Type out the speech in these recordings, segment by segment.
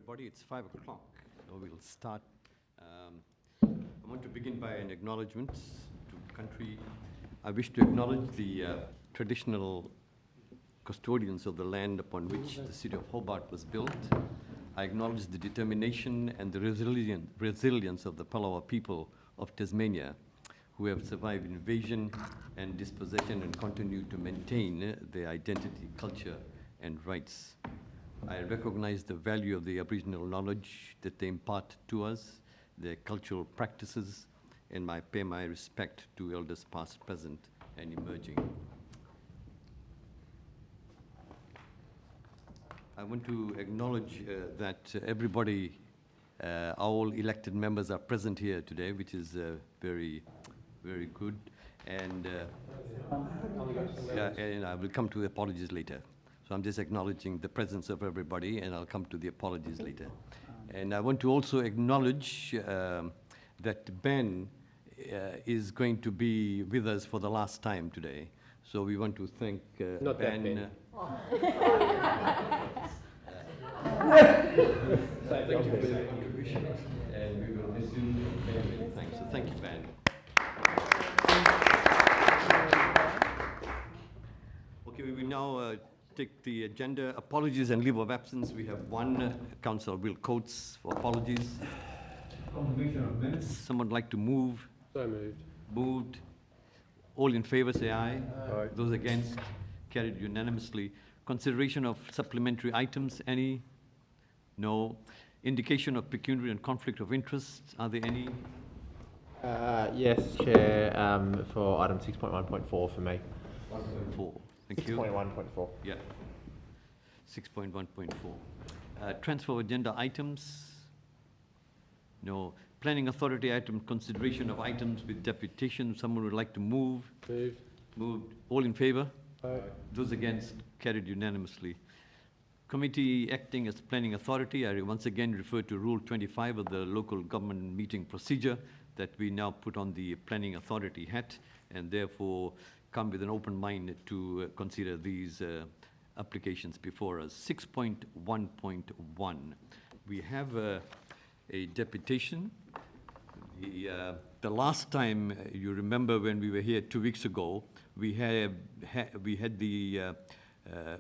everybody. It's 5 o'clock, so we'll start. I want to begin by an acknowledgement to country. I wish to acknowledge the traditional custodians of the land upon which the city of Hobart was built. I acknowledge the determination and the resilience of the Palawa people of Tasmania, who have survived invasion and dispossession and continue to maintain their identity, culture, and rights. I recognize the value of the Aboriginal knowledge that they impart to us, their cultural practices, and I pay my respect to elders past, present, and emerging. I want to acknowledge that everybody, all elected members are present here today, which is very good. And, and I will come to the apologies later. So I'm just acknowledging the presence of everybody, and I'll come to the apologies later. And I want to also acknowledge that Ben is going to be with us for the last time today. So we want to thank Not Ben. that Thank you for your contribution, and we will miss you. Ben, thanks. So thank you, Ben. Okay, we will now take the agenda. Apologies and leave of absence. We have one, Councillor Will Coates, for apologies. Confirmation of minutes. Someone like to move? So moved. Moved. All in favour, say aye. Aye. Those against? Carried unanimously. Consideration of supplementary items, any? No. Indication of pecuniary and conflict of interest, are there any? Yes, Chair, for item 6.1.4 for me. 1.4. Thank you. 6.1.4. Yeah. 6.1.4. Transfer of agenda items? No. Planning Authority item, consideration of items with deputation. Someone would like to move? Moved. Moved. All in favour? Aye. Those against? Carried unanimously. Committee acting as Planning Authority, I once again refer to Rule 25 of the Local Government Meeting Procedure that we now put on the Planning Authority hat, and therefore come with an open mind to consider these applications before us. 6.1.1. We have a deputation. The last time, you remember when we were here 2 weeks ago, we had the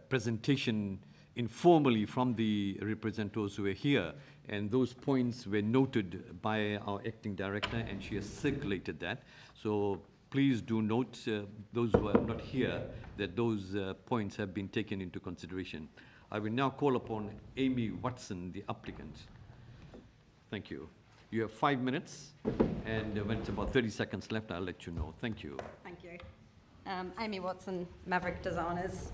presentation informally from the representatives who were here, and those points were noted by our acting director, and she has circulated that. So please do note, those who are not here, that those points have been taken into consideration. I will now call upon Amy Watson, the applicant. Thank you. You have 5 minutes, and when it's about 30 seconds left, I'll let you know. Thank you. Thank you. Amy Watson, Maverick Builders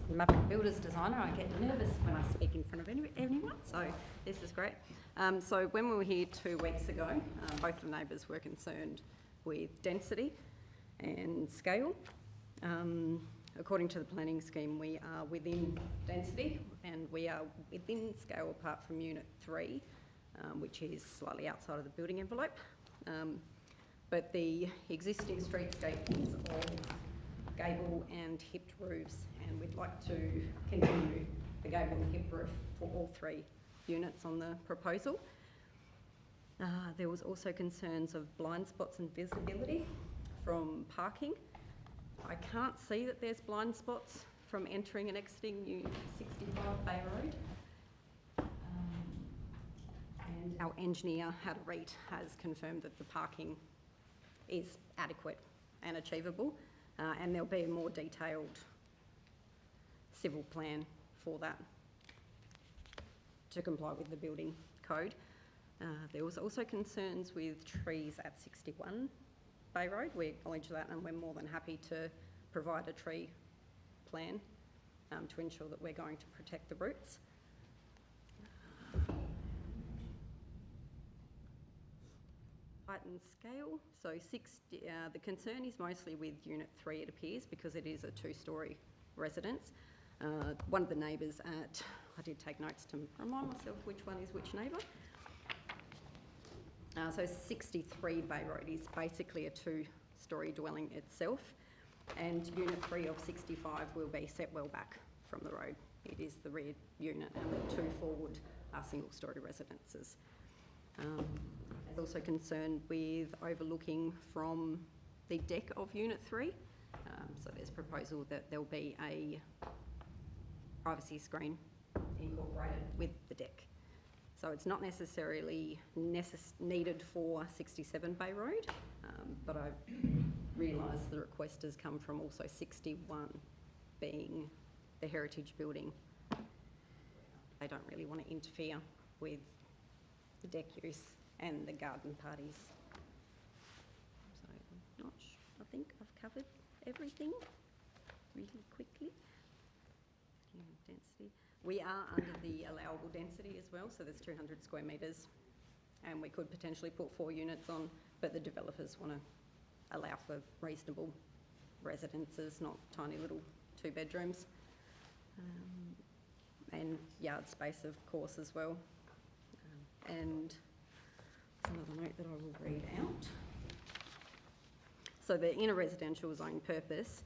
designer. I get nervous when I speak in front of anyone, so this is great. So when we were here 2 weeks ago, both the neighbours were concerned with density and scale. According to the planning scheme, we are within density and we are within scale apart from Unit 3, which is slightly outside of the building envelope. But the existing streetscape is of gable and hipped roofs, and we'd like to continue the gable and hip roof for all 3 units on the proposal. There was also concerns of blind spots and visibility from parking. I can't see that there's blind spots from entering and exiting Unit 65 Bay Road. And our engineer, Howard Reed, has confirmed that the parking is adequate and achievable. And there'll be a more detailed civil plan for that to comply with the building code. There was also concerns with trees at 61 Bay Road. We acknowledge that, and we're more than happy to provide a tree plan to ensure that we're going to protect the roots. Height and scale. So the concern is mostly with Unit 3, it appears, because it is a 2-storey residence. One of the neighbours I did take notes to remind myself which one is which neighbour. So 63 Bay Road is basically a 2-storey dwelling itself, and Unit 3 of 65 will be set well back from the road. It is the rear unit, and the 2 forward are single-storey residences. There's also concern with overlooking from the deck of Unit 3. So there's proposal that there'll be a privacy screen incorporated with the deck. So it's not necessarily needed for 67 Bay Road, but I realise the request has come from also 61, being the heritage building. They don't really want to interfere with the deck use and the garden parties. So I think I've covered everything really quickly. Density. We are under the allowable density as well, so there's 200 square metres, and we could potentially put 4 units on, but the developers want to allow for reasonable residences, not tiny little 2 bedrooms. And yard space, of course, as well. And there's another note that I will read out. So the inner residential zone purpose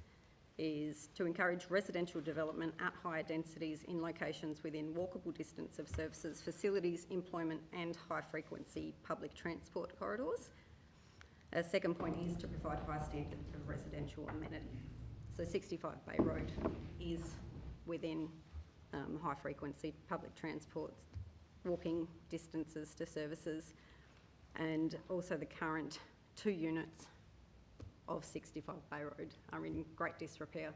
is to encourage residential development at higher densities in locations within walkable distance of services, facilities, employment and high-frequency public transport corridors. A second point is to provide high standards of residential amenity. So 65 Bay Road is within high-frequency public transport, walking distances to services, and also the current 2 units of 65 Bay Road are in great disrepair,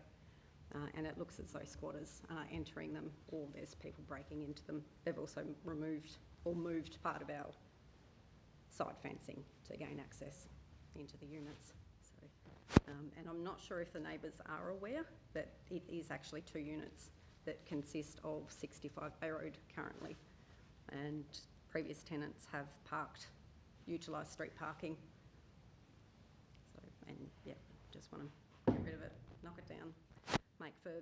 and it looks as though squatters are entering them, or there's people breaking into them. They've also removed or moved part of our side fencing to gain access into the units. So, and I'm not sure if the neighbours are aware that it is actually 2 units that consist of 65 Bay Road currently, and previous tenants have utilised street parking. So, and yeah, just want to get rid of it, knock it down, make for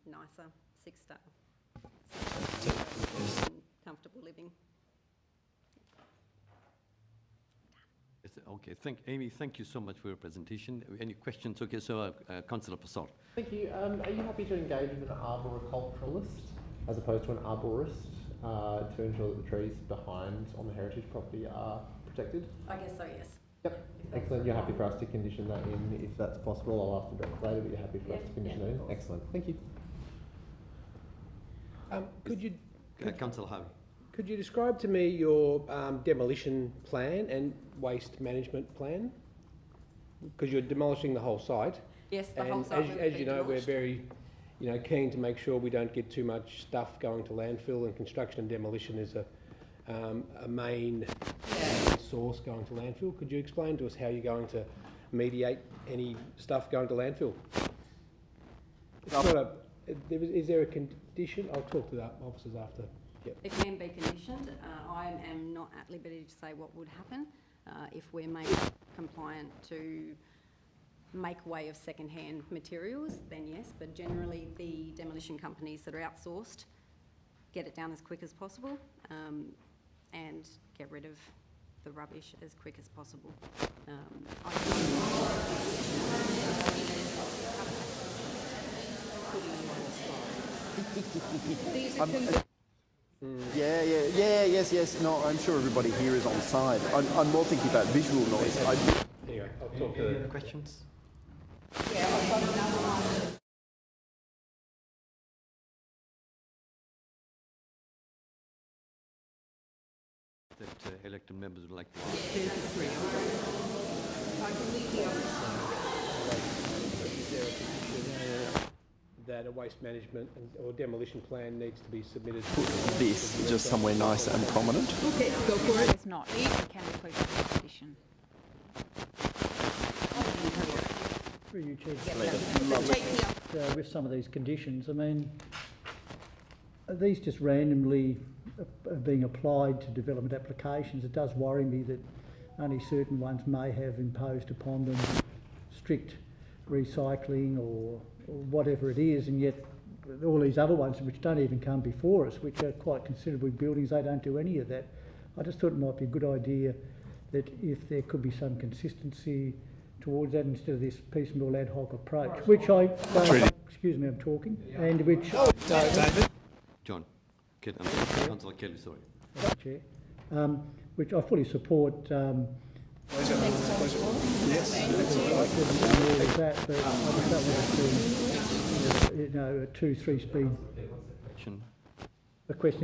nicer 6-star, comfortable living. Okay, Amy, thank you so much for your presentation. Any questions? Okay, so Councillor Passal. Thank you. Are you happy to engage with an arboriculturalist as opposed to an arborist to ensure that the trees behind on the heritage property are protected? I guess so, yes. Yep. Excellent. You're happy for us to condition that in if that's possible. I'll ask the director later, but you're happy for us to condition that in? Excellent. Thank you. Councillor Harvey. Could you describe to me your demolition plan and waste management plan? Because you're demolishing the whole site. Yes, the and whole site. As you know, we're very, keen to make sure we don't get too much stuff going to landfill, and construction and demolition is a main source going to landfill. Could you explain to us how you're going to mediate any stuff going to landfill? Is there a condition? I'll talk to the officers after. Yep. It can be conditioned. I am not at liberty to say what would happen if we're made compliant to make way of second-hand materials, then yes, but generally the demolition companies that are outsourced get it down as quick as possible and get rid of the rubbish as quick as possible. Yes. No, I'm sure everybody here is on side. I'm more thinking about visual noise. Anyway, I'll talk to Any other questions? Yeah, I've got another one. That elected members would like to. that a waste management or demolition plan needs to be submitted. Put this just somewhere nice and prominent. Okay, go for it. It's not. It can include a condition. Through you, Chair. With some of these conditions, I mean, are these just randomly being applied to development applications? It does worry me that only certain ones may have imposed upon them strict recycling or whatever it is, and yet all these other ones which don't even come before us, which are quite considerable buildings, they don't do any of that. I just thought it might be a good idea that if there could be some consistency towards that instead of this piecemeal ad hoc approach, which I, excuse me, I'm talking, and which... David? John. Councillor Kelly, sorry. Thank you, Chair. Which I fully support. Yes. I couldn't do more with that, but I just don't want to see, a 2-3 speed. The question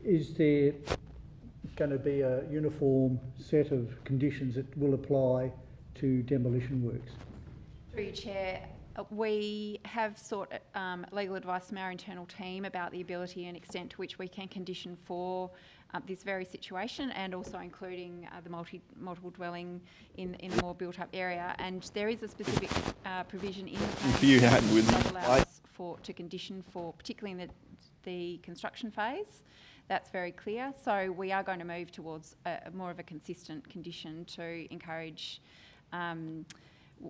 is there going to be a uniform set of conditions that will apply to demolition works? Through you, Chair, we have sought legal advice from our internal team about the ability and extent to which we can condition for this very situation, and also including the multiple dwelling in a more built-up area. And there is a specific provision in the plan that allows to condition for, particularly in the construction phase. That's very clear. So we are going to move towards more of a consistent condition to encourage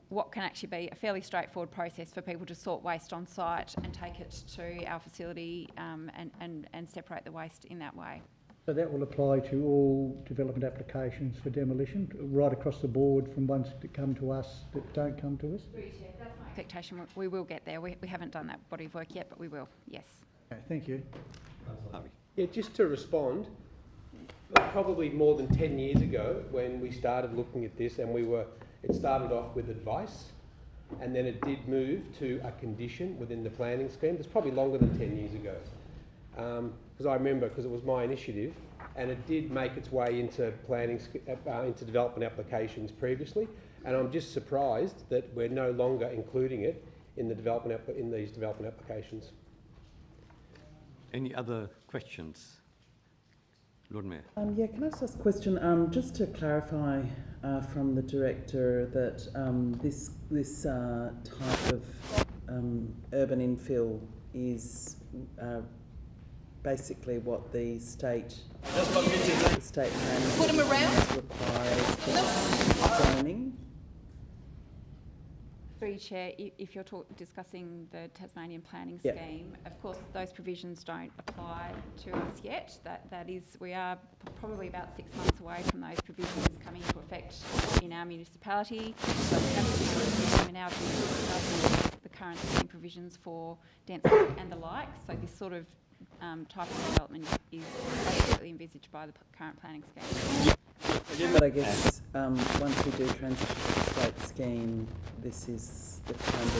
what can actually be a fairly straightforward process for people to sort waste on site and take it to our facility and separate the waste in that way. So that will apply to all development applications for demolition, right across the board, from ones that come to us that don't come to us? That's my expectation. We will get there. We haven't done that body of work yet, but we will, yes. Okay, thank you. Yeah, just to respond, probably more than 10 years ago when we started looking at this, and it started off with advice, and then it did move to a condition within the planning scheme. It's probably longer than 10 years ago. Because I remember, because it was my initiative, and it did make its way into into development applications previously, and I'm just surprised that we're no longer including it in these development applications. Any other questions? Lord Mayor. Yeah, can I just ask a question? Just to clarify from the Director that this type of urban infill is basically what the state plan requires for zoning. Through you, Chair, if you're discussing the Tasmanian planning Yep. scheme, of course those provisions don't apply to us yet. We are probably about 6 months away from those provisions coming into effect in our municipality. So we have to in our view the current scheme provisions for density and the like. So this sort of type of development is absolutely envisaged by the current planning scheme. But I guess once we do transition to the state scheme, this is the kind of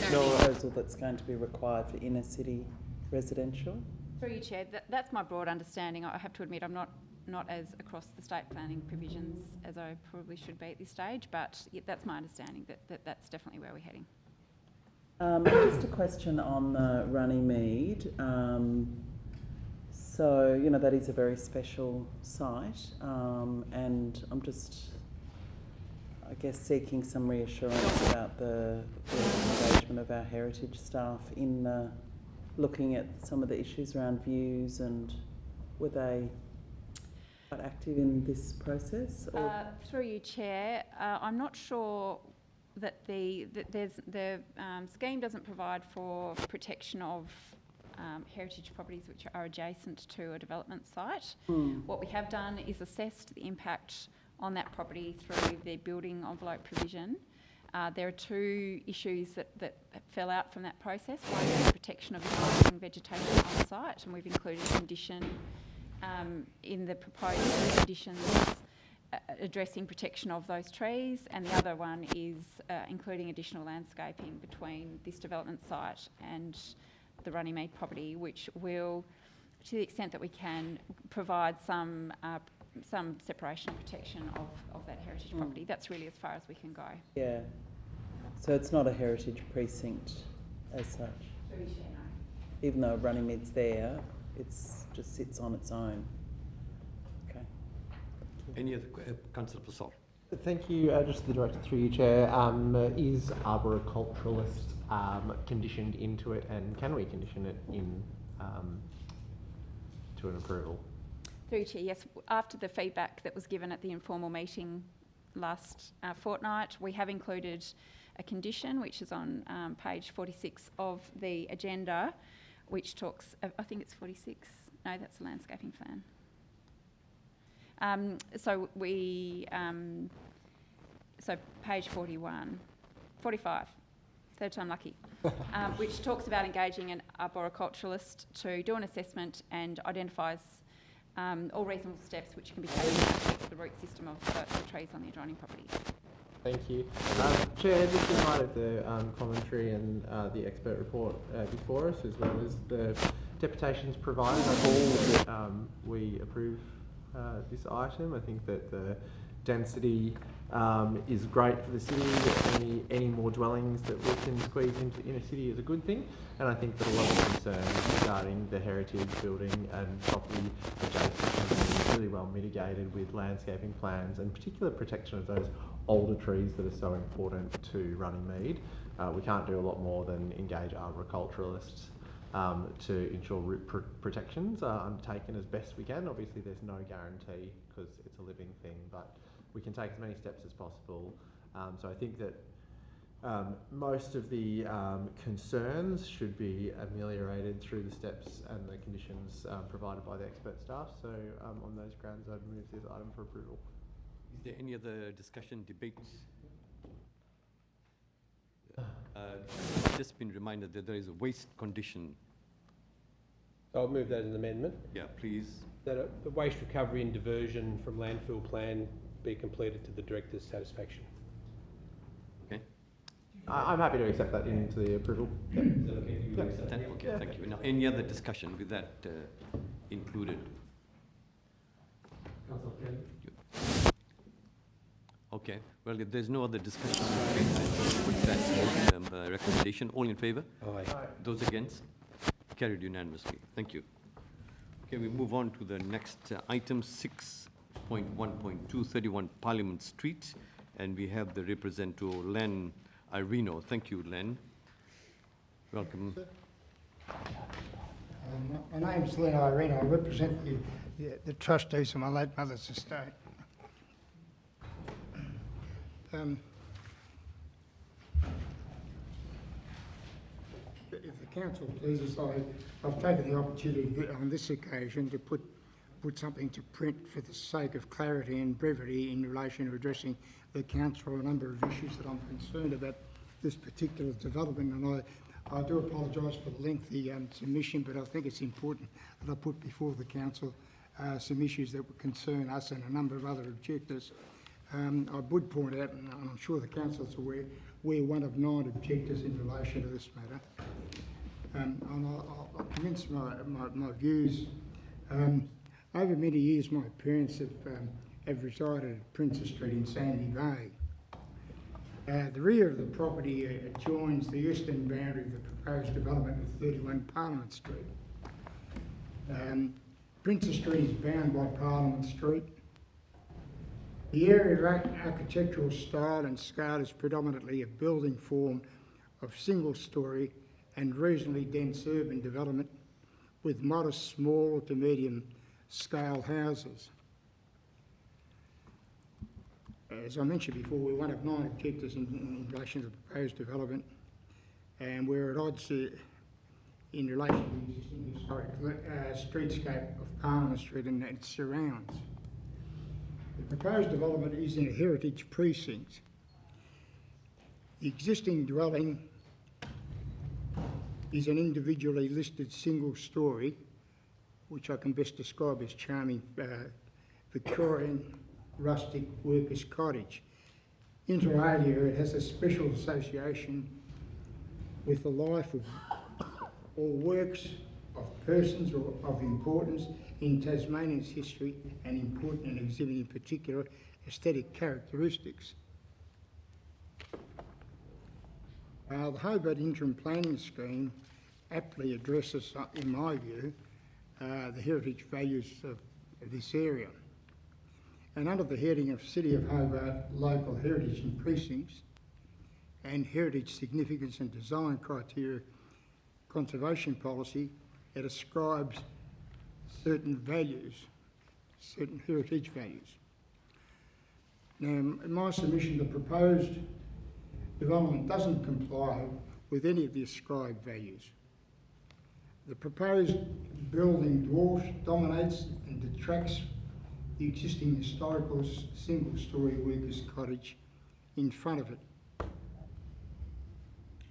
proposal that's going to be required for inner city residential. Through you, Chair, that's my broad understanding. I have to admit I'm not as across the state planning provisions as I probably should be at this stage, but that's my understanding that's definitely where we're heading. Just a question on Runnymede. So, that is a very special site, and I'm just, I guess, seeking some reassurance about the engagement of our heritage staff in looking at some of the issues around views, and were they quite active in this process? Through you, Chair, I'm not sure that the scheme doesn't provide for protection of heritage properties which are adjacent to a development site. What we have done is assessed the impact on that property through the building envelope provision. There are two issues that fell out from that process. One is the protection of existing vegetation on site, and we've included a condition in the proposed conditions addressing protection of those trees, and the other one is including additional landscaping between this development site and the Runnymede property, which will, to the extent that we can, provide some separation and protection of that heritage property. That's really as far as we can go. Yeah. So it's not a heritage precinct as such? Even though Runnymede's there, it just sits on its own. Okay. Any other Councillor Passol? Thank you. Just the Director, through you, Chair. Is arboriculturalist conditioned into it, and can we condition it in to an approval? Through you, Chair, yes. After the feedback that was given at the informal meeting last fortnight, we have included a condition which is on page 46 of the agenda, which talks, I think it's 46, no, that's the landscaping plan. So page 45. third time lucky, which talks about engaging an arboriculturalist to do an assessment and identifies all reasonable steps which can be taken to protect the root system of the trees on the adjoining property. Thank you. Chair, just in light of the commentary and the expert report before us, as well as the deputations provided, I call that we approve this item. I think that the density is great for the city. Any more dwellings that we can squeeze into inner city is a good thing. And I think that a lot of concerns regarding the heritage building and property adjacent is really well mitigated with landscaping plans and particular protection of those older trees that are so important to Runnymede. We can't do a lot more than engage arboriculturalists to ensure root protections are undertaken as best we can. Obviously there's no guarantee because it's a living thing, but we can take as many steps as possible. So I think that most of the concerns should be ameliorated through the steps and the conditions provided by the expert staff. So on those grounds I'd move this item for approval. Is there any other discussion, debates? Just been reminded that there is a waste condition. I'll move that as an amendment. Yeah, please. That the waste recovery and diversion from landfill plan be completed to the director's satisfaction. Okay. I'm happy to accept that into the approval. Yep. Okay, thank you. Now, any other discussion with that included? Okay, well, if there's no other discussion, put that recommendation. All in favour? Aye. Those against? Carried unanimously. Thank you. Okay, we move on to the next item, 6.1.2, 31 Parliament Street, and we have the representative, Len Irino. Thank you, Len. Welcome. My name's Len Irino. I represent the trustees of my late mother's estate. If the council pleases, I've taken the opportunity on this occasion to put something to print for the sake of clarity and brevity in relation to addressing the council on a number of issues that I'm concerned about this particular development. And I do apologise for the lengthy submission, but I think it's important that I put before the council some issues that would concern us and a number of other objectives. I would point out, and I'm sure the council is aware, we're one of 9 objectors in relation to this matter. And I'll commence my views. Over many years, my parents have resided at Princess Street in Sandy Bay. The rear of the property adjoins the eastern boundary of the proposed development of 31 Parliament Street. Princess Street is bound by Parliament Street. The area architectural style and scale is predominantly a building form of single-storey and reasonably dense urban development with modest small to medium scale houses. As I mentioned before, we're one of 9 objectors in relation to the proposed development, and we're at odds in relation to the existing historic streetscape of Parliament Street and its surrounds. The proposed development is in a heritage precinct. The existing dwelling is an individually listed single storey, which I can best describe as charming Victorian rustic workers' cottage. Inter alia, it has a special association with the life of or works of persons or of importance in Tasmania's history and important and exhibiting particular aesthetic characteristics. The Hobart Interim Planning Scheme aptly addresses, in my view, the heritage values of this area. And under the heading of City of Hobart Local Heritage and Precincts and Heritage Significance and Design Criteria Conservation Policy, it ascribes certain values, certain heritage values. Now, in my submission, the proposed development doesn't comply with any of the ascribed values. The proposed building dwarfs, dominates and detracts the existing historical single-storey workers' cottage in front of it.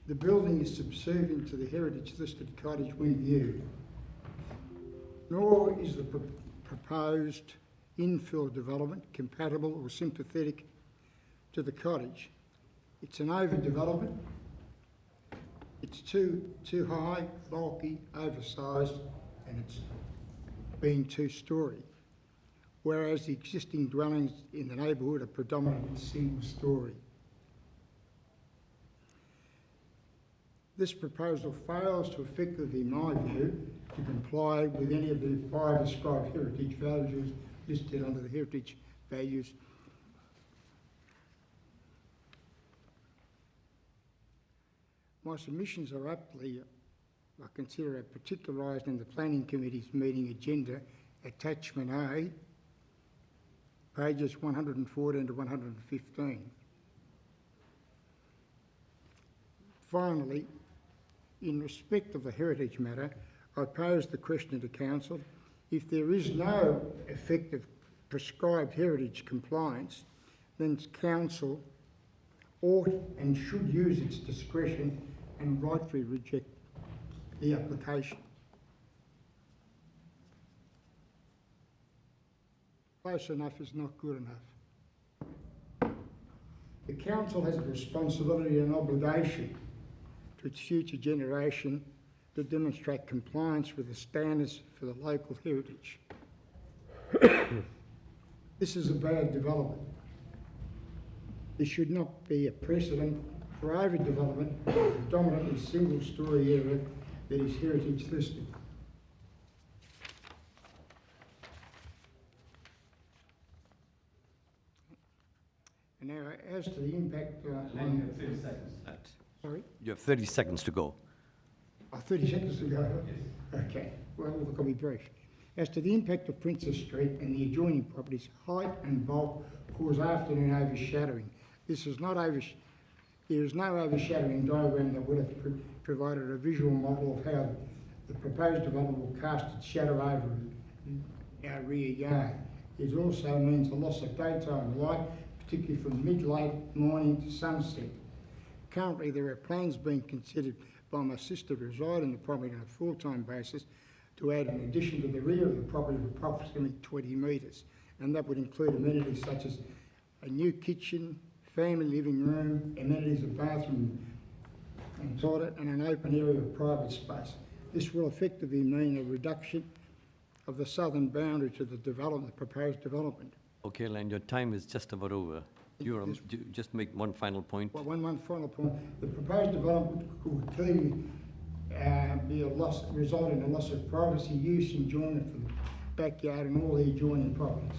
The building is subservient to the heritage-listed cottage when viewed, nor is the proposed infill development compatible or sympathetic to the cottage. It's an overdevelopment. It's too high, bulky, oversized, and it's being two-storey, whereas the existing dwellings in the neighbourhood are predominantly single-storey. This proposal fails to effectively, in my view, to comply with any of the 5 described heritage values listed under the heritage values. My submissions are aptly, I consider, particularised in the Planning Committee's meeting agenda, attachment A, pages 114 to 115. Finally, in respect of the heritage matter, I pose the question to Council: if there is no effective prescribed heritage compliance, then Council ought and should use its discretion and rightfully reject the application. Close enough is not good enough. The Council has a responsibility and obligation to its future generation to demonstrate compliance with the standards for the local heritage. This is a bad development. This should not be a precedent for overdevelopment of a predominantly single-storey area that is heritage listed. And now, as to the impact on... 30 seconds left. Sorry? You have 30 seconds to go. Oh, 30 seconds to go? Yes. Okay. Well, look, I'll be brief. As to the impact of Princess Street and the adjoining properties, height and bulk cause afternoon overshadowing. There is no overshadowing diagram that would have provided a visual model of how the proposed development will cast its shadow over our rear yard. It also means a loss of daytime light, particularly from mid-late morning to sunset. Currently, there are plans being considered by my sister residing in the property on a full-time basis to add an addition to the rear of the property of approximately 20 metres, and that would include amenities such as a new kitchen, family living room, amenities of bathroom and toilet, and an open area of private space. This will effectively mean a reduction of the southern boundary to the proposed development. Okay, Len, your time is just about over. Just make one final point. Well, one final point. The proposed development could clearly result in a loss of privacy, use, enjoyment for the backyard and all the adjoining properties.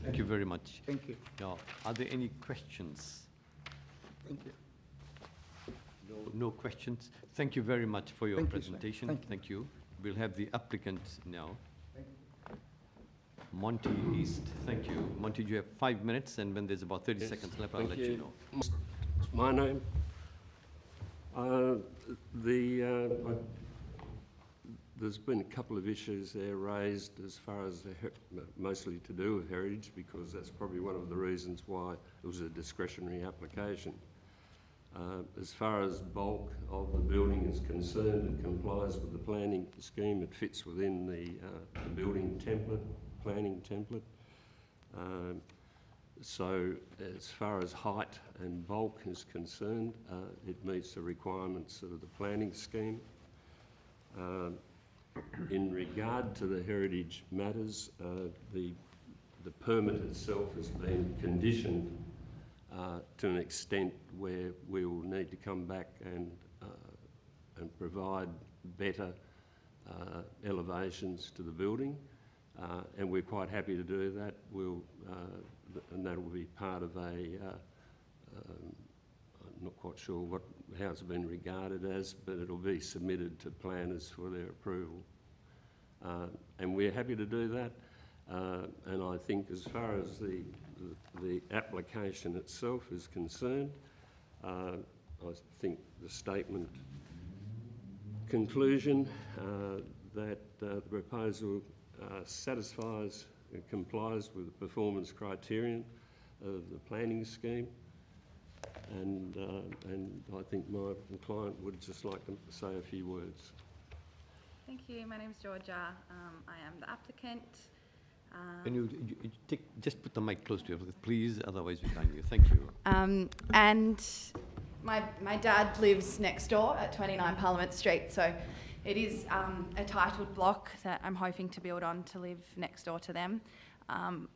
Thank you very much. Thank you. Now, are there any questions? Thank you. No questions. Thank you very much for your Thank you, sir. presentation. Thank you. We'll have the applicant now. Monty East, thank you. Monty, you have 5 minutes, and when there's about 30 seconds left, I'll let you know. It's my name. There's been a couple of issues there raised as far as mostly to do with heritage, because that's probably one of the reasons why it was a discretionary application. As far as bulk of the building is concerned, it complies with the planning scheme. It fits within the building template, planning template. So as far as height and bulk is concerned, it meets the requirements of the planning scheme. In regard to the heritage matters, the permit itself has been conditioned to an extent where we will need to come back and provide better elevations to the building, and we're quite happy to do that. And that will be part of I'm not quite sure how it's been regarded as, but it'll be submitted to planners for their approval. And we're happy to do that. And I think as far as the application itself is concerned, I think the statement conclusion that the proposal satisfies and complies with the performance criterion of the planning scheme, and I think my client would just like to say a few words. Thank you. My name is Georgia. I am the applicant. Can you just put the mic close to you, please? Otherwise, we can't hear you. Thank you. And my dad lives next door at 29 Parliament Street, so it is a titled block that I'm hoping to build on to live next door to them.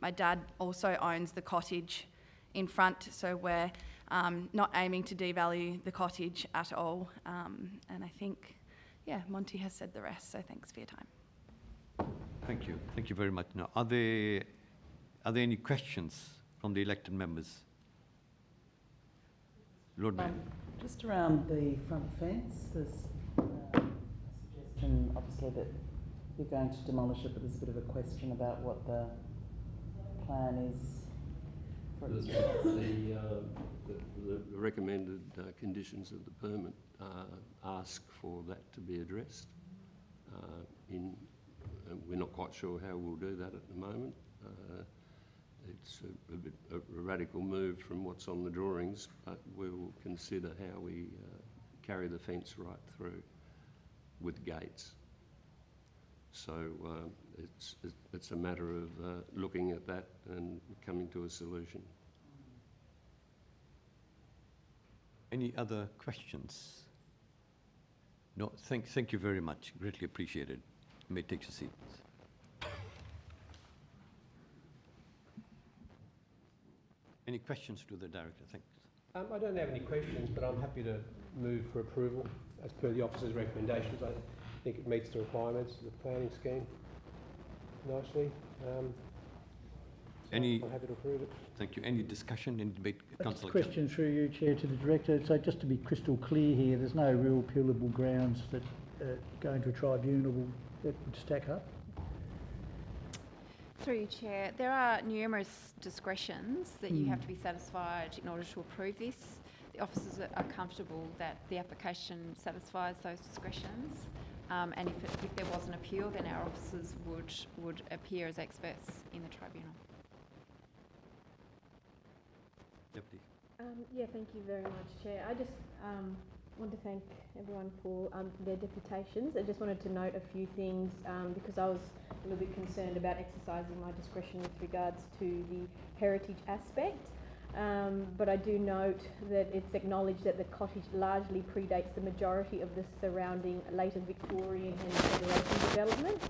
My dad also owns the cottage in front, so we're not aiming to devalue the cottage at all. And I think, yeah, Monty has said the rest, so thanks for your time. Thank you. Thank you very much. Now, are there any questions from the elected members? Lord Mayor. Just around the front fence, there's a suggestion, obviously, that you're going to demolish it, but there's a bit of a question about what the plan is for its The recommended conditions of the permit ask for that to be addressed. We're not quite sure how we'll do that at the moment. It's a bit a radical move from what's on the drawings, but we'll consider how we carry the fence right through with gates. So it's a matter of looking at that and coming to a solution. Any other questions? No, thank you very much. Greatly appreciated. You may take your seat. Any questions to the director? Thanks. I don't have any questions, but I'm happy to move for approval as per the officer's recommendations. I think it meets the requirements of the planning scheme nicely. I'm happy to approve it. Thank you. Any discussion, any debate? Councillor Question through you, Chair, to the Director. So just to be crystal clear here, there's no real appealable grounds that going to a tribunal that would stack up? Through you, Chair, there are numerous discretions that you have to be satisfied in order to approve this. The officers are comfortable that the application satisfies those discretions, and if there was an appeal, then our officers would appear as experts in the tribunal. Deputy. Yeah, thank you very much, Chair. I just want to thank everyone for their deputations. I just wanted to note a few things because I was a little bit concerned about exercising my discretion with regards to the heritage aspect. But I do note that it's acknowledged that the cottage largely predates the majority of the surrounding later Victorian and Federation development.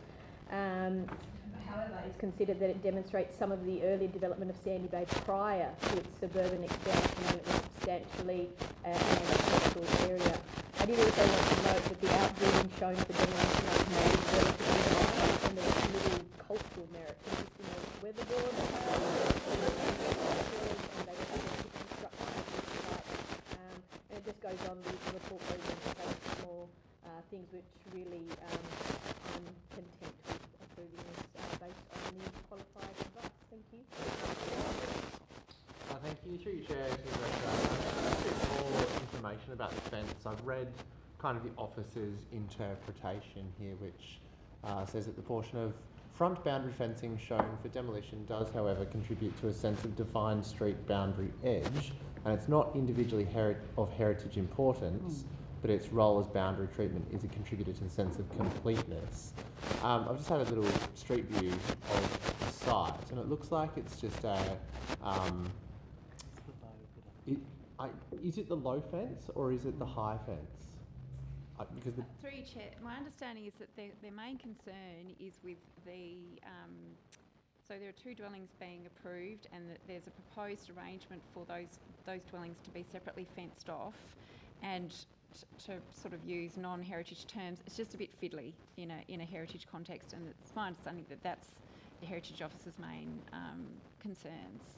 However, it's considered that it demonstrates some of the earlier development of Sandy Bay prior to its suburban expansion, when it was substantially an agricultural area. I did also want to note that the outbuilding shown for demolition is made relatively high, and there was little cultural merit consisting of weatherboard, and they were able to construct and it just goes on, the report goes on to say some more things which really I'm content with approving this based on the qualified advice. Thank you. Thank you. Through your Chair, to the Director. A bit more information about the fence. I've read kind of the officer's interpretation here, which says that the portion of front boundary fencing shown for demolition does, however, contribute to a sense of defined street boundary edge, and it's not individually of heritage importance, but its role as boundary treatment is a contributor to the sense of completeness. I've just had a little street view of the site, and it looks like it's just a... is it the low fence or is it the high fence? Because Through you, Chair, my understanding is that their main concern is with the... so there are two dwellings being approved, and that there's a proposed arrangement for those dwellings to be separately fenced off, and to sort of use non-heritage terms, it's just a bit fiddly in a heritage context, and it's my understanding that that's the Heritage Officer's main concerns.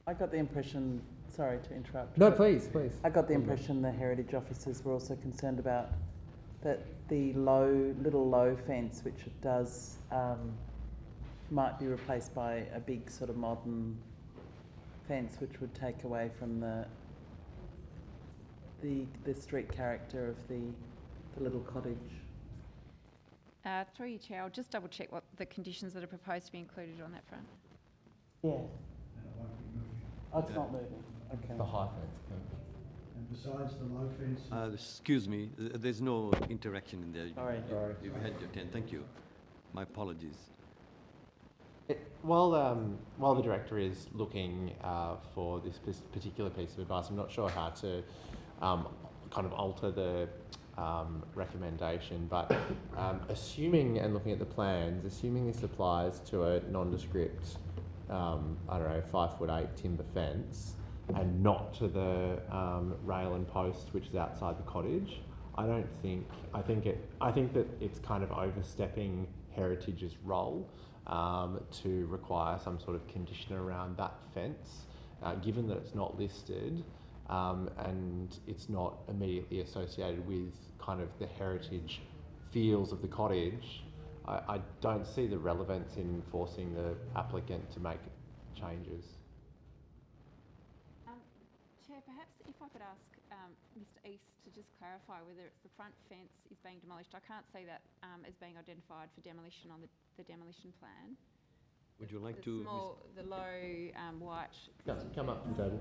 I got the impression, sorry to interrupt. No, please. I got the impression the heritage officers were also concerned about that the little low fence, which it does, might be replaced by a big sort of modern fence, which would take away from the street character of the little cottage. Through you, Chair, I'll just double check what the conditions that are proposed to be included on that front. Yeah. Oh, it's not moving. Okay. the high fence. besides the low fence? Excuse me, there's no interaction in there. Sorry. You've had your 10, thank you. My apologies. While the director is looking for this particular piece of advice, I'm not sure how to kind of alter the recommendation, but assuming and looking at the plans, assuming this applies to a nondescript, I don't know, 5'8" timber fence, and not to the rail and post which is outside the cottage, I think that it's kind of overstepping Heritage's role to require some sort of condition around that fence, given that it's not listed and it's not immediately associated with kind of the heritage feels of the cottage. I don't see the relevance in forcing the applicant to make changes. Chair, perhaps if I could ask Mr East to just clarify whether it's the front fence is being demolished. I can't see that as being identified for demolition on the demolition plan. Would you like the to... Small, the low white... Come up to the table.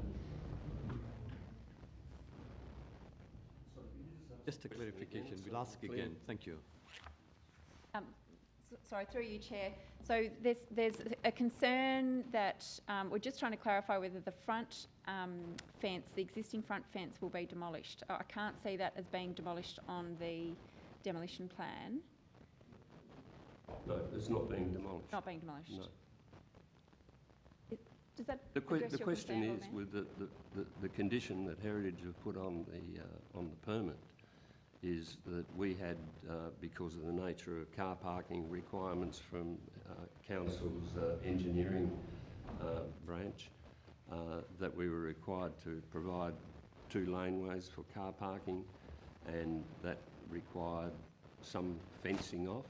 Just a clarification, we'll ask again, thank you. Sorry, through you, Chair. So there's a concern that we're just trying to clarify whether the front fence, the existing front fence, will be demolished. I can't see that as being demolished on the demolition plan. No, it's not being demolished. Not being demolished. No. Does that The address your question concern, is Lord Mayor? with the condition that Heritage have put on the permit is that we had, because of the nature of car parking requirements from council's engineering branch, that we were required to provide 2 laneways for car parking, and that required some fencing off.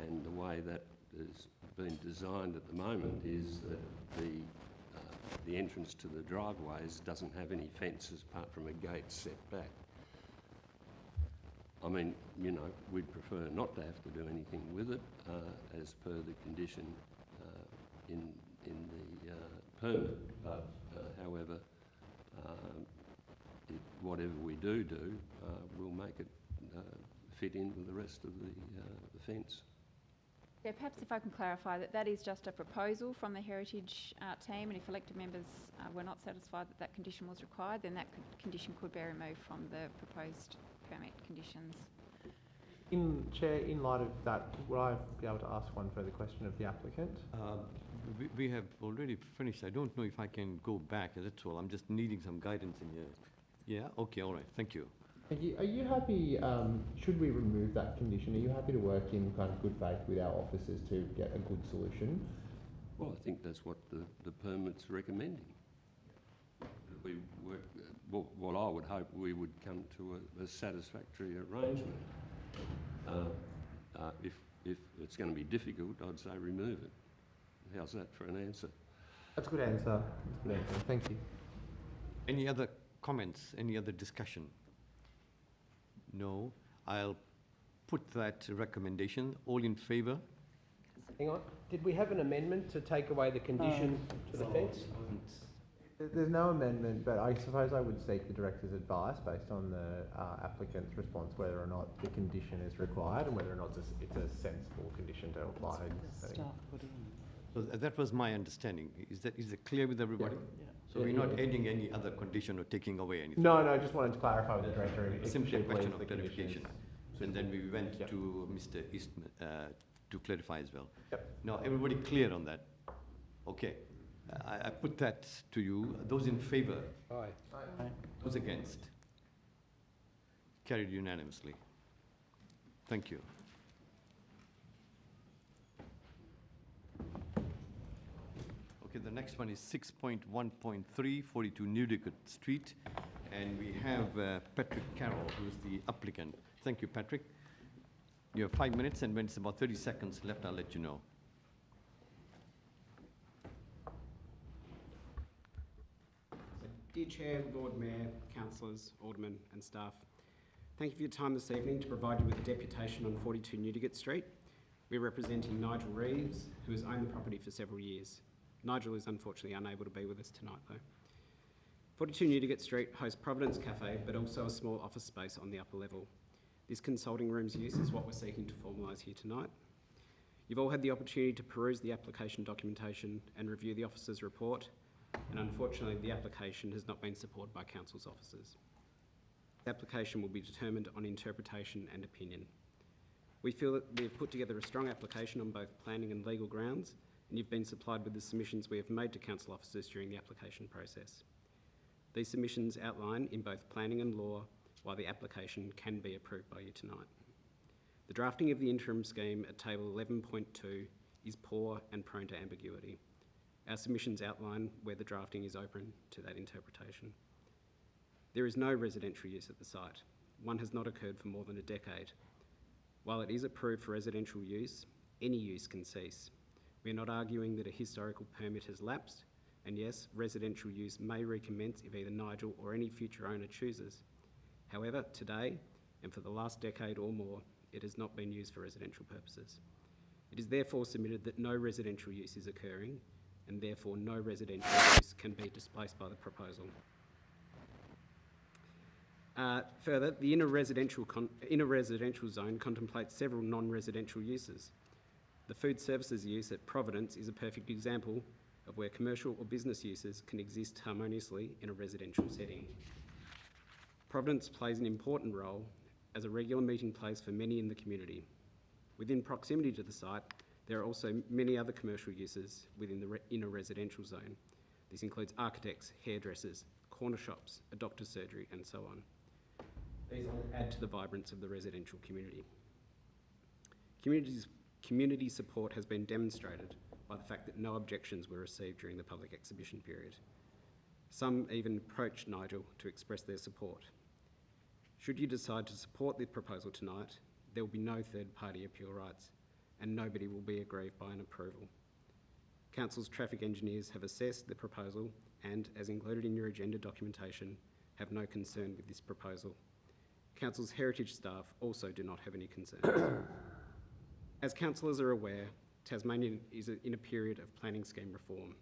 And the way that has been designed at the moment is that the entrance to the driveways doesn't have any fences apart from a gate set back. I mean, you know, we'd prefer not to have to do anything with it as per the condition in the permit, but however, whatever we do, we'll make it fit in with the rest of the fence. Yeah, perhaps if I can clarify that is just a proposal from the Heritage team, and if elected members were not satisfied that that condition was required, then that condition could be removed from the proposed permit conditions. Chair, in light of that, would I be able to ask one further question of the applicant? We have already finished. I don't know if I can go back, that's all. I'm just needing some guidance in here. Yeah, okay, all right, thank you. Thank you. Are you happy, should we remove that condition, are you happy to work in kind of good faith with our officers to get a good solution? Well, I think that's what the permit's recommending. We work, what I would hope we would come to a satisfactory arrangement. If it's going to be difficult, I'd say remove it. How's that for an answer? That's a good answer. That's a good answer. Thank you. Any other comments? Any other discussion? No. I'll put that recommendation. All in favour? Hang on. Did we have an amendment to take away the condition to the fence? There's no amendment, but I suppose I would seek the director's advice based on the applicant's response whether or not the condition is required and whether or not it's a sensible condition to apply. So that was my understanding. Is it clear with everybody? Yeah. So we're not adding any other condition or taking away anything? No, I just wanted to clarify with the director. Simply a question of clarification. And then we went to Mr. Eastman to clarify as well. Yep. Now, everybody clear on that? Okay. I put that to you. Those in favour? Aye. Aye. Those against? Carried unanimously. Thank you. Okay, the next one is 6.1.3, 42 Newdicott Street. And we have Patrick Carroll, who is the applicant. Thank you, Patrick. You have 5 minutes, and when it's about 30 seconds left, I'll let you know. Dear Chair, Lord Mayor, councillors, aldermen and staff, thank you for your time this evening to provide you with a deputation on 42 Newdicott Street. We're representing Nigel Reeves, who has owned the property for several years. Nigel is unfortunately unable to be with us tonight though. 42 Newdigate Street hosts Providence Cafe, but also a small office space on the upper level. This consulting room's use is what we're seeking to formalise here tonight. You've all had the opportunity to peruse the application documentation and review the officer's report, and unfortunately the application has not been supported by Council's officers. The application will be determined on interpretation and opinion. We feel that we have put together a strong application on both planning and legal grounds, and you've been supplied with the submissions we have made to Council officers during the application process. These submissions outline in both planning and law why the application can be approved by you tonight. The drafting of the interim scheme at table 11.2 is poor and prone to ambiguity. Our submissions outline where the drafting is open to that interpretation. There is no residential use at the site. One has not occurred for more than a decade. While it is approved for residential use, any use can cease. We are not arguing that a historical permit has lapsed, and yes, residential use may recommence if either Nigel or any future owner chooses. However, today, and for the last decade or more, it has not been used for residential purposes. It is therefore submitted that no residential use is occurring, and therefore no residential use can be displaced by the proposal. Further, the inner residential zone contemplates several non-residential uses. The food services use at Providence is a perfect example of where commercial or business uses can exist harmoniously in a residential setting. Providence plays an important role as a regular meeting place for many in the community. Within proximity to the site, there are also many other commercial uses within the inner residential zone. This includes architects, hairdressers, corner shops, a doctor's surgery, and so on. These all add to the vibrance of the residential community. Community support has been demonstrated by the fact that no objections were received during the public exhibition period. Some even approached Nigel to express their support. Should you decide to support this proposal tonight, there will be no third-party appeal rights and nobody will be aggrieved by an approval. Council's traffic engineers have assessed the proposal and, as included in your agenda documentation, have no concern with this proposal. Council's heritage staff also do not have any concerns. As councillors are aware, Tasmania is in a period of planning scheme reform.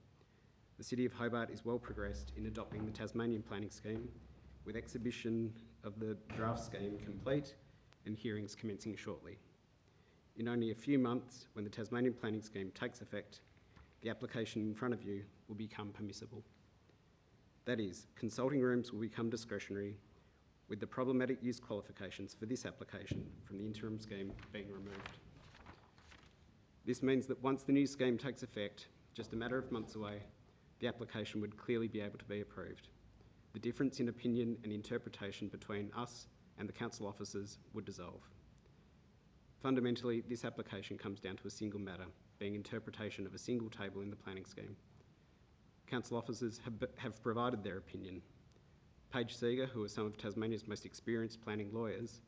The City of Hobart is well progressed in adopting the Tasmanian planning scheme, with exhibition of the draft scheme complete and hearings commencing shortly. In only a few months, when the Tasmanian planning scheme takes effect, the application in front of you will become permissible. That is, consulting rooms will become discretionary, with the problematic use qualifications for this application from the interim scheme being removed. This means that once the new scheme takes effect, just a matter of months away, the application would clearly be able to be approved. The difference in opinion and interpretation between us and the council officers would dissolve. Fundamentally, this application comes down to a single matter, being interpretation of a single table in the planning scheme. Council officers have provided their opinion. Paige Seeger, who are some of Tasmania's most experienced planning lawyers,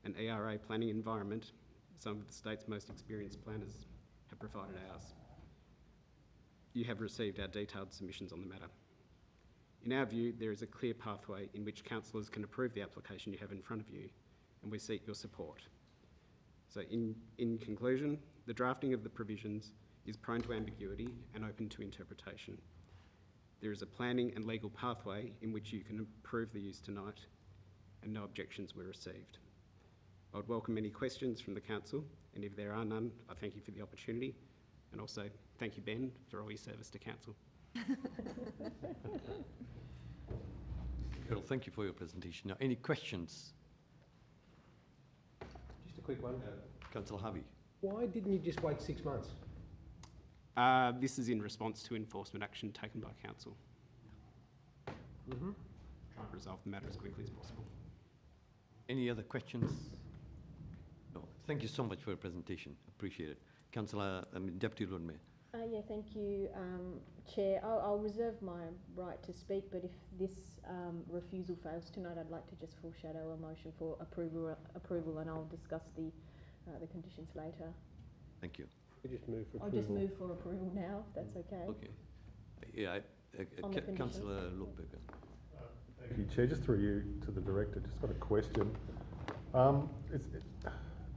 and ERA Planning Environment, some of the state's most experienced planners, have provided ours. You have received our detailed submissions on the matter. In our view, there is a clear pathway in which councillors can approve the application you have in front of you, and we seek your support. So in conclusion, the drafting of the provisions is prone to ambiguity and open to interpretation. There is a planning and legal pathway in which you can approve the use tonight, and no objections were received. I would welcome any questions from the council, and if there are none, I thank you for the opportunity, and also thank you, Ben, for all your service to council. Carol, thank you for your presentation. Now, any questions? Just a quick one. Councillor Harvey. Why didn't you just wait 6 months? This is in response to enforcement action taken by council. Trying to resolve the matter as quickly as possible. Any other questions? No. Thank you so much for your presentation. Appreciate it. Councillor, Deputy Lord Mayor. Yeah, thank you, Chair. I'll reserve my right to speak, but if this refusal fails tonight, I'd like to just foreshadow a motion for approval, and I'll discuss the conditions later. Thank you. We just move for approval. I'll just move for approval now, if that's okay. Okay. Yeah, Councillor Lochbecker. Thank you, Chair. Just through you to the Director, just got a question.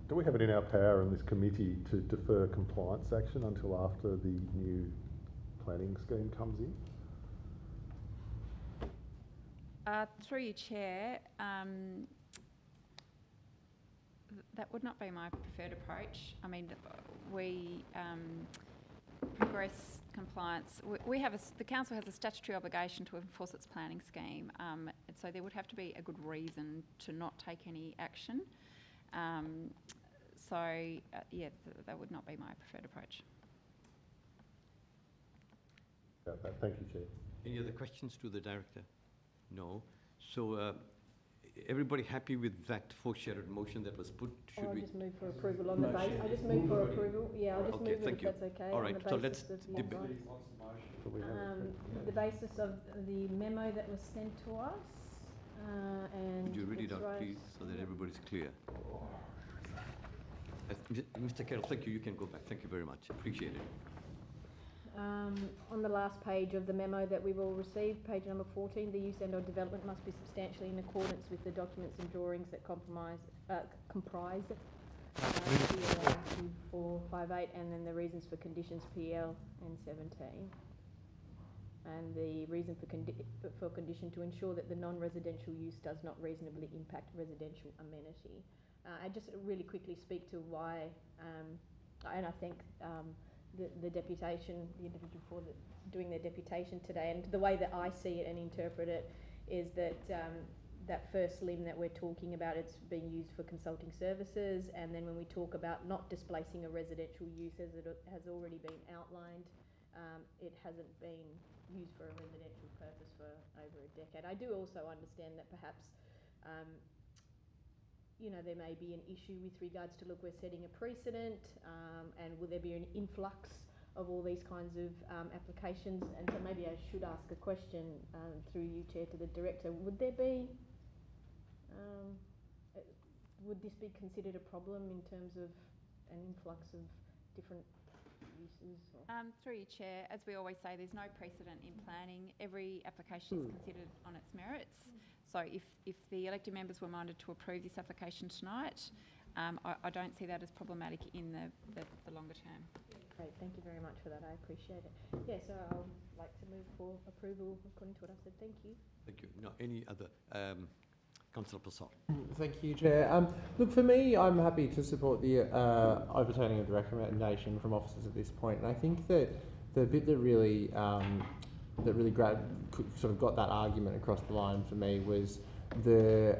Do we have it in our power in this committee to defer compliance action until after the new planning scheme comes in? Through you, Chair, that would not be my preferred approach. I mean, we progress compliance. We have the council has a statutory obligation to enforce its planning scheme, and so there would have to be a good reason to not take any action. Yeah, that would not be my preferred approach. Thank you, Chair. Any other questions to the Director? No. So everybody happy with that foreshadowed motion that was put? Should I'll we? just move for approval on the basis. I just move for approval. Yeah, I'll just Okay, move it thank if you. that's okay. All on right, the so basis let's of the debate. the basis of the memo that was sent to us, and Could you read it it's out, right- please, so that everybody's clear? Mr. Carroll, thank you. You can go back. Thank you very much. Appreciate it. On the last page of the memo that we've all received, page number 14, the use and/or development must be substantially in accordance with the documents and drawings that comprise PL 2458, and then the reasons for conditions PL and 17. And the reason for condition to ensure that the non-residential use does not reasonably impact residential amenity. I just really quickly speak to why, and I think the deputation, the individual for doing their deputation today, and the way that I see it and interpret it is that that first limb that we're talking about, it's being used for consulting services, and then when we talk about not displacing a residential use as it has already been outlined, it hasn't been used for a residential purpose for over a decade. I do also understand that perhaps you know, there may be an issue with regards to, look, we're setting a precedent, and will there be an influx of all these kinds of applications? And so maybe I should ask a question through you, Chair, to the Director. Would there be, would this be considered a problem in terms of an influx of different uses? Through you, Chair, as we always say, there's no precedent in planning. Every application is considered on its merits. So if the elected members were minded to approve this application tonight, I don't see that as problematic in the longer term. Great, thank you very much for that. I appreciate it. Yeah, so I'll like to move for approval according to what I've said. Thank you. Thank you. Now, any other? Councillor Passal. Thank you, Chair. Look, for me, I'm happy to support the overturning of the recommendation from officers at this point. And I think that the bit that really sort of got that argument across the line for me was the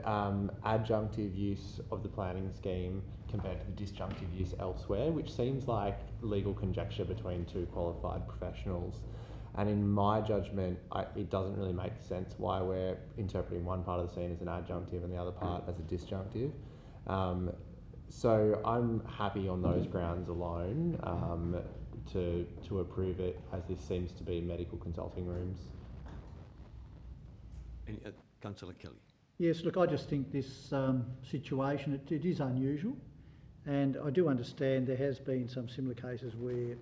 adjunctive use of the planning scheme compared to the disjunctive use elsewhere, which seems like legal conjecture between two qualified professionals. And in my judgment, it doesn't really make sense why we're interpreting one part of the scene as an adjunctive and the other part as a disjunctive. So I'm happy on those grounds alone to approve it, as this seems to be medical consulting rooms. Any, Councillor Kelly. Yes, look, I just think this situation, it is unusual, and I do understand there has been some similar cases where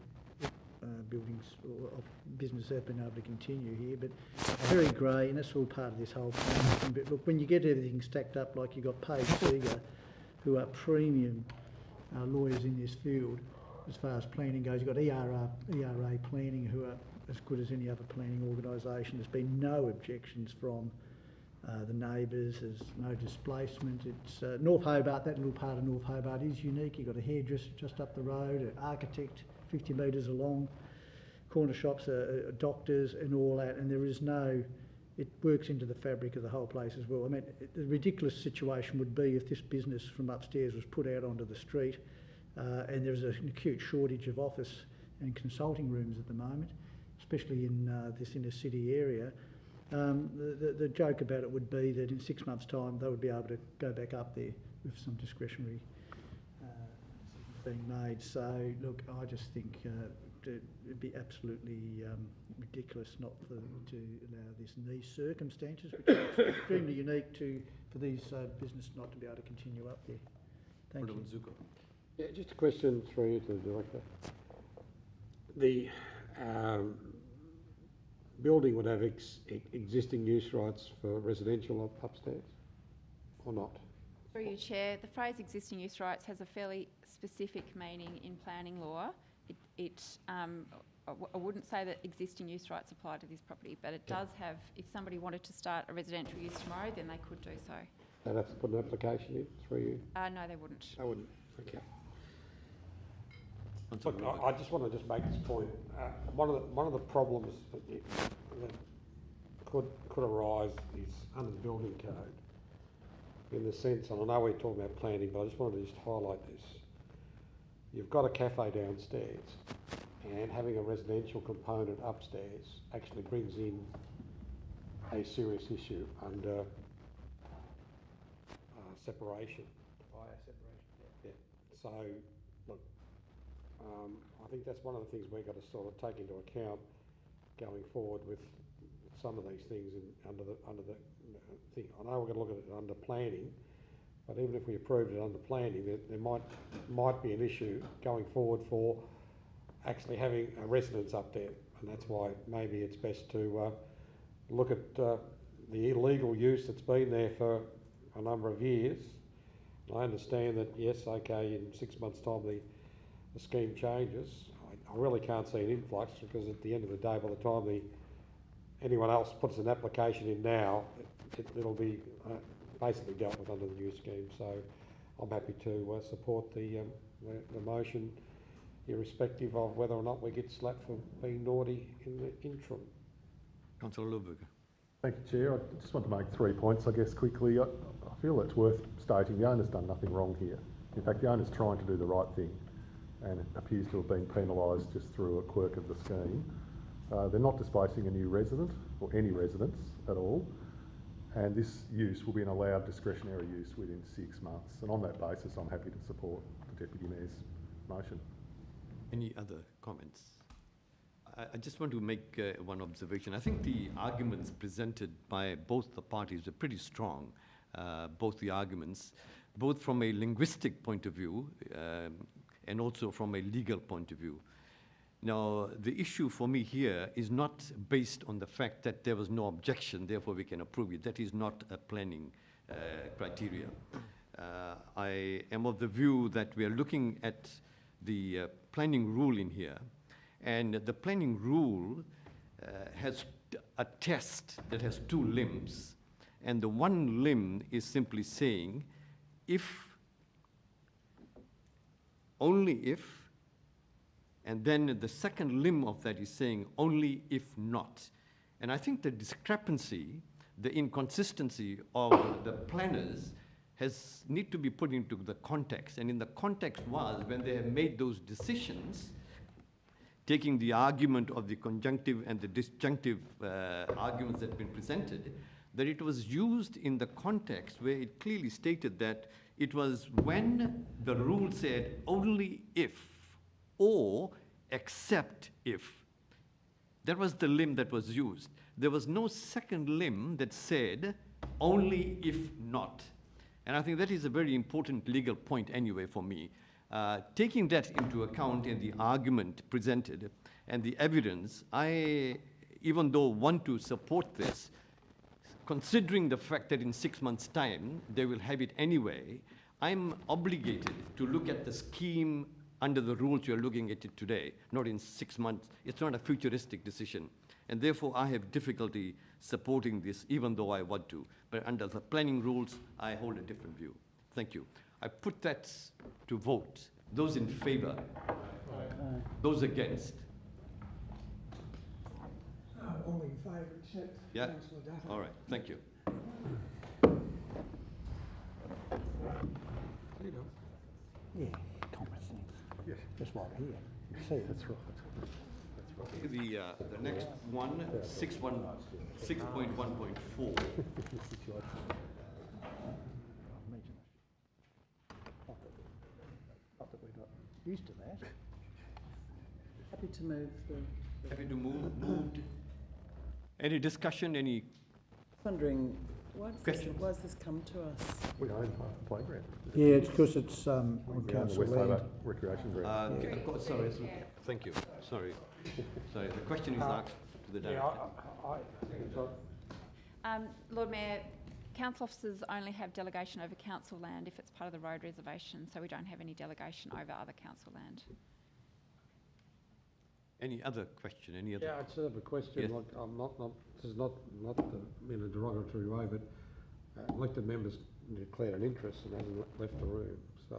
buildings or business have been able to continue here, but very grey, and that's all part of this whole thing. But look, when you get everything stacked up, like you've got Page Seeger, who are premium lawyers in this field, as far as planning goes, you've got ERA Planning, who are as good as any other planning organisation. There's been no objections from the neighbours, there's no displacement. It's North Hobart, that little part of North Hobart is unique. You've got a hairdresser just up the road, an architect 50 metres along, corner shops, doctors and all that, and there is no, it works into the fabric of the whole place as well. I mean, the ridiculous situation would be if this business from upstairs was put out onto the street, and there's an acute shortage of office and consulting rooms at the moment, especially in this inner city area. The joke about it would be that in 6 months' time they would be able to go back up there with some discretionary being made. So look, I just think it'd be absolutely ridiculous not to allow this in these circumstances, which are extremely unique for these businesses not to be able to continue up there. Thank you. Zuko. Yeah, just a question through you to the Director. The building would have existing use rights for residential upstairs, or not? Through you, Chair, the phrase existing use rights has a fairly specific meaning in planning law. I wouldn't say that existing use rights apply to this property, but it does have, if somebody wanted to start a residential use tomorrow, then they could do so. They'd have to put an application in through you? No, they wouldn't. I wouldn't. Okay. Look, I just want to just make this point. One of the problems that could arise is under the building code, in the sense, and I know we're talking about planning, but I just wanted to just highlight this. You've got a cafe downstairs, and having a residential component upstairs actually brings in a serious issue under separation. Fire separation, Yeah. So, look, I think that's one of the things we've got to sort of take into account going forward with some of these things under the thing. I know we're going to look at it under planning, but even if we approved it under planning, there might be an issue going forward for actually having a residence up there, and that's why maybe it's best to look at the illegal use that's been there for a number of years. I understand that, yes, okay, in 6 months' time the scheme changes. I really can't see an influx, because at the end of the day, by the time anyone else puts an application in now, it'll be basically dealt with under the new scheme. So I'm happy to support the motion, irrespective of whether or not we get slapped for being naughty in the interim. Councillor Lohberger. Thank you, Chair. I just want to make 3 points, I guess, quickly. I feel it's worth stating the owner's done nothing wrong here. In fact, the owner's trying to do the right thing, and it appears to have been penalised just through a quirk of the scheme. They're not displacing a new resident, or any residents at all, and this use will be an allowed discretionary use within 6 months. And on that basis, I'm happy to support the Deputy Mayor's motion. Any other comments? I just want to make one observation. I think the arguments presented by both the parties are pretty strong, both the arguments, both from a linguistic point of view and also from a legal point of view. Now, the issue for me here is not based on the fact that there was no objection, therefore we can approve it. That is not a planning criteria. I am of the view that we are looking at the planning rule in here, and the planning rule has a test that has 2 limbs, and the one limb is simply saying if, only if, and then the second limb of that is saying only if not. And I think the discrepancy, the inconsistency of the planners need to be put into the context. And in the context was when they have made those decisions, taking the argument of the conjunctive and the disjunctive arguments that have been presented, that it was used in the context where it clearly stated that it was when the rule said only if or except if. That was the limb that was used. There was no second limb that said only if not. And I think that is a very important legal point anyway for me. Taking that into account in the argument presented and the evidence, I, even though want to support this, considering the fact that in 6 months' time they will have it anyway, I'm obligated to look at the scheme under the rules you're looking at it today, not in 6 months. It's not a futuristic decision. And therefore, I have difficulty supporting this, even though I want to. But under the planning rules, I hold a different view. Thank you. I put that to vote. Those in favour? Those against? All in favour, except Yeah? Councillor Dutton. All right, thank you. Yeah, common sense. Yes. Just right here. You see it. That's right. The next one, 6.1.4. Not that we're not used to that. Happy to move the... Happy to move? Moved. Any discussion, any Wondering, why does this come to us? We own part of the playground. Yeah, it's because it's on We own the council West land. Hobart Recreation Ground. Sorry, thank you. Sorry. Sorry, the question is asked to the director. Lord Mayor, council officers only have delegation over council land if it's part of the road reservation, so we don't have any delegation over other council land. Any other question? Any other? Yeah, I just have a question. Yes. Like, I'm not, this is not in a derogatory way, but elected members declared an interest and hasn't left the room. So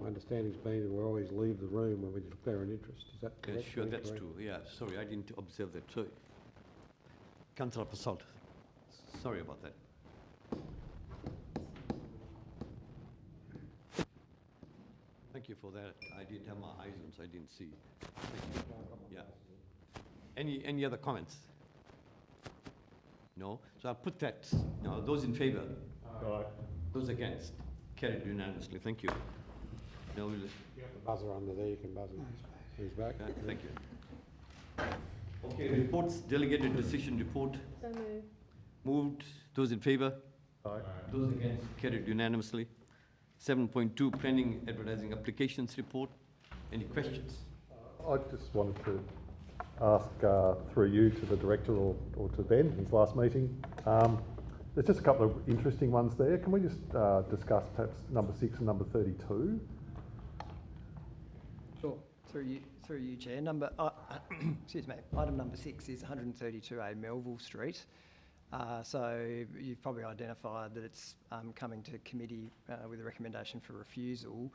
my understanding's been that we always leave the room when we declare an interest. Is that Yeah, correct? sure, or that's incorrect? true. Yeah, sorry, I didn't observe that. Sorry. Councillor Passault, sorry about that. Thank you for that. I didn't have my eyes on, so I didn't see. Thank you. Yeah. Any other comments? No? So I'll put that. Now, those in favour? Aye. Those against? Carried unanimously. Thank you. Now we'll... You have the buzzer under there, you can buzz him. He's back. Thank you. Okay, reports, delegated decision report. So moved. Moved. Those in favour? Aye. Those against? Carried unanimously. 7.2, planning advertising applications report. Any questions? I just wanted to ask through you to the director or to Ben, his last meeting. There's just a couple of interesting ones there. Can we just discuss perhaps number 6 and number 32? Sure. Through you, Chair. Excuse me. Item number 6 is 132A Melville Street. So you've probably identified that it's coming to committee with a recommendation for refusal.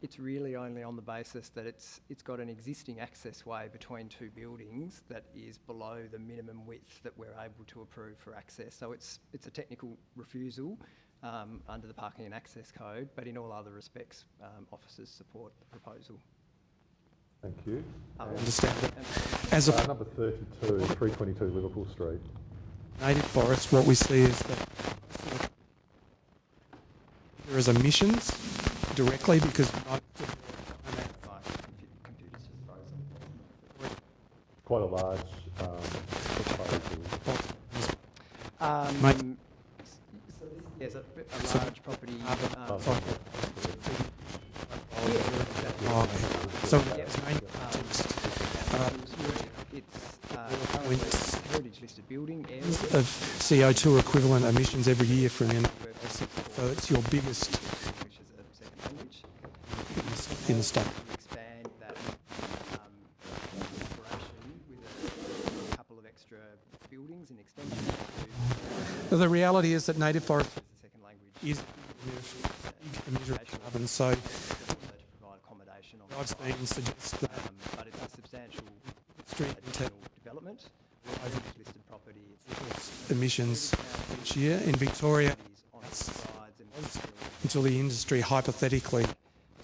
It's really only on the basis that it's got an existing access way between two buildings that is below the minimum width that we're able to approve for access. So it's a technical refusal under the Parking and Access Code, but in all other respects, officers support the proposal. Thank you. I understand that. As a number 32, 322 Liverpool Street. Native forest, what we see is that there is emissions directly because quite a large proposal. Yes, a large property. So it's heritage listed building of CO2 equivalent emissions every year from in. So it's your biggest which is a second language. in the state. Expand that operation with a couple of extra buildings and extensions. Well, the reality is that native forest As a second language is emitter of carbon, so also to provide accommodation on I've the site. seen suggest that But it's a substantial street additional development. Heritage listed property. It's emissions each year in Victoria on the sides and until the industry hypothetically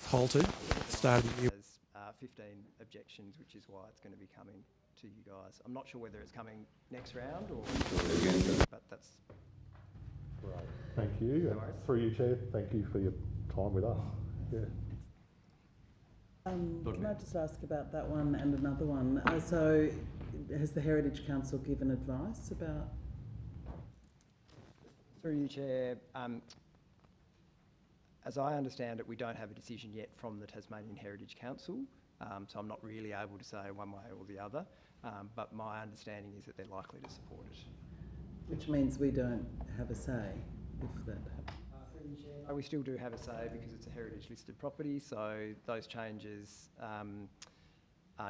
halted at the start of the year. has 15 objections, which is why it's going to be coming to you guys. I'm not sure whether it's coming next round or, but that's. Great. Thank you. No worries. Through you, Chair, thank you for your time with us. Yeah. Can I just ask about that one and another one? So, has the Heritage Council given advice about? Through you, Chair. As I understand it, we don't have a decision yet from the Tasmanian Heritage Council, so I'm not really able to say one way or the other, but my understanding is that they're likely to support it. Which means we don't have a say if that happens. We still do have a say because it's a heritage listed property, so those changes aren't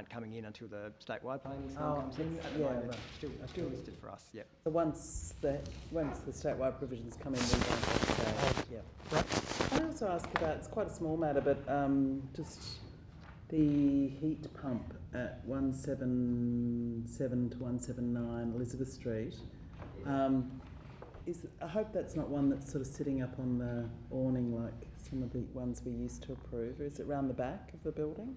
coming in until the statewide planning comes in. At the moment, still listed for us. Yep. So once the statewide provisions come in, we won't have a say. Yeah. Right. Can I also ask about, it's quite a small matter, but just the heat pump at 177 to 179 Elizabeth Street. I hope that's not one that's sort of sitting up on the awning like some of the ones we used to approve. Or is it round the back of the building?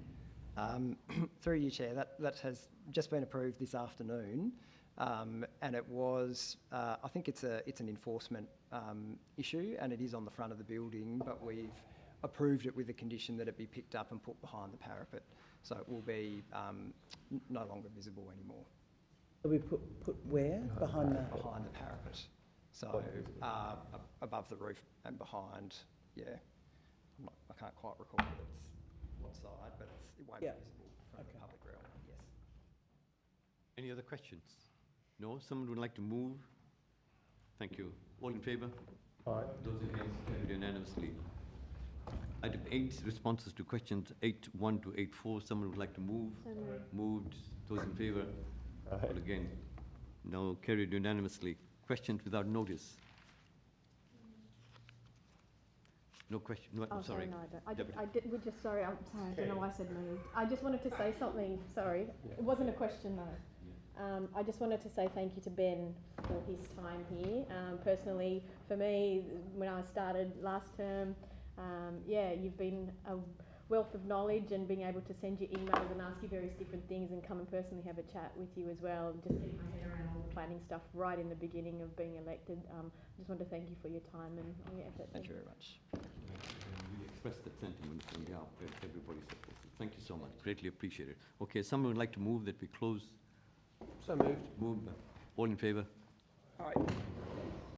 Through you, Chair, that has just been approved this afternoon, and it was. I think it's an enforcement issue, and it is on the front of the building, but we've approved it with the condition that it be picked up and put behind the parapet, so it will be no longer visible anymore. So we put where? Behind the parapet. So above the roof and behind. Yeah, I can't quite recall what side, but it won't be visible from the public realm. Yes. Any other questions? No? Someone would like to move? Thank you. All in favour? Aye. Those against? Carried unanimously. Item 8, responses to questions 8.1 to 8.4. Someone would like to move? So moved. Moved. Those in favour? Well, again, no, carried unanimously. Questions without notice? No question, no, Oh, I'm sorry. no, I don't. Deputy. We're just sorry. I'm sorry. I don't know why I said moved. I just wanted to say something. Sorry, it wasn't a question though. I just wanted to say thank you to Ben for his time here. Personally, for me, when I started last term, yeah, you've been a wealth of knowledge and being able to send you emails and ask you various different things and come and personally have a chat with you as well. And just getting my head around all the planning stuff right in the beginning of being elected. I just want to thank you for your time and all your effort. Thank you very much. We express that sentiment on behalf of everybody. Thank you so much. Greatly appreciated. Okay, someone would like to move that we close? So moved. Moved. All in favour? Aye.